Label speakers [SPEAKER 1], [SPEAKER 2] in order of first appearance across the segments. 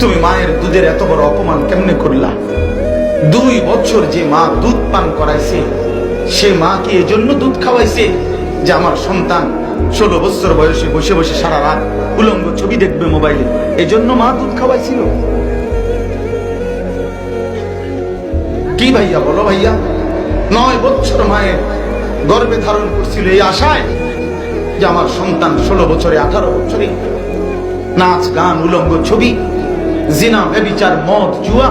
[SPEAKER 1] তুমি মায়ের দুধের এত বড় অপমান কেমনে করলা? 2 বছর যে মা দুধ পান করাইছে, সে মা কি এজন্য দুধ খাওয়াইছে যে আমার সন্তান 16 বছর বয়সে বসে বসে সারা রাত উলঙ্গ ছবি দেখবে মোবাইলে? এজন্য মা দুধ খাওয়াইছিল? কি ভাইয়া বলো ভাইয়া? 9 বছর মায়ের গর্ভে ধারণ করছিল এই আশায় যে আমার সন্তান 16 বছরে 18 বছরে নাচ গান উলঙ্গ ছবি, জিনা ব্যভিচার মদ জুয়া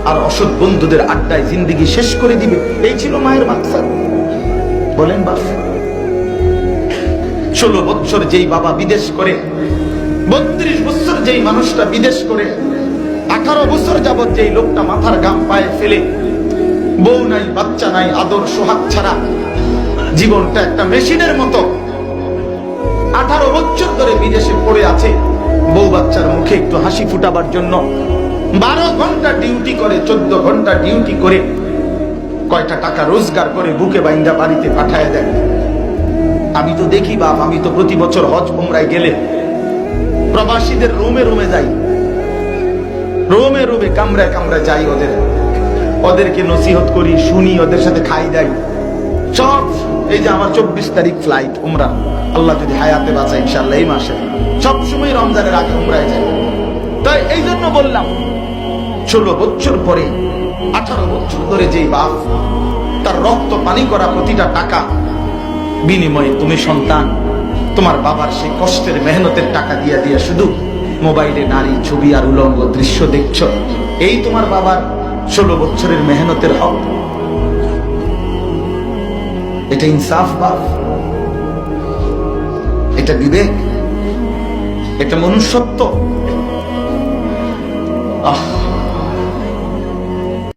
[SPEAKER 1] আর অসৎ বন্ধুদের আড্ডায় জিন্দেগি শেষ করে দিবে। এই ছিল মায়ের মাকসাদ। বলেন বাপ, 16 বছর যেই বাবা বিদেশ করে, 32 বছর যেই মানুষটা বিদেশ করে, 18 বছর যাবত যেই লোকটা মাথার গাম পায়ে ফেলে, বউ নাই বাচ্চা নাই, আদর সোহাগ ছাড়া জীবনটা একটা মেশিনের মতো 18 বছর ধরে বিদেশে পড়ে আছে, বউ বাচ্চার মুখে একটু হাসি ফুটাবার জন্য 12 ঘন্টা ডিউটি করে, 14 ঘন্টা ডিউটি করে কয়টা টাকা রোজগার করে বুকে বাইন্দা বাড়িতে পাঠায় দেয়। আমি তো দেখি বাপ, আমি তো প্রতি বছর হজ উমরায় গেলে প্রবাসীদের রুমে রুমে যাই, রুমে রুমে কামরায় কামরায় যাই, ওদেরকে নসিহত করি, শুনি, ওদের সাথে খাই দেয় সব। এই যে আমার 24 তারিখ ফ্লাইট উমরা, আল্লাহ যদি হায়াতে বাঁচায় ইনশাআল্লাহ এই মাসে, সবসময় রমজানের আগে উমরায় যাই। তাই এই জন্য বললাম 16 বছর পরে 18 বছর ধরে যেই বাপ তার রক্ত পানি করা প্রতিটা টাকা বিনিময়ে তুমি সন্তান তোমার বাবার সেই কষ্টের মেহনতের টাকা দিয়া দিয়া শুধু মোবাইলে নারী ছবি আর উলঙ্গ দৃশ্য দেখছ, এই তোমার বাবার 16 বছরের মেহনতের হক? এটা ইনসাফ বাপ? এটা বিবেক? এটা মনুষ্যত্ব?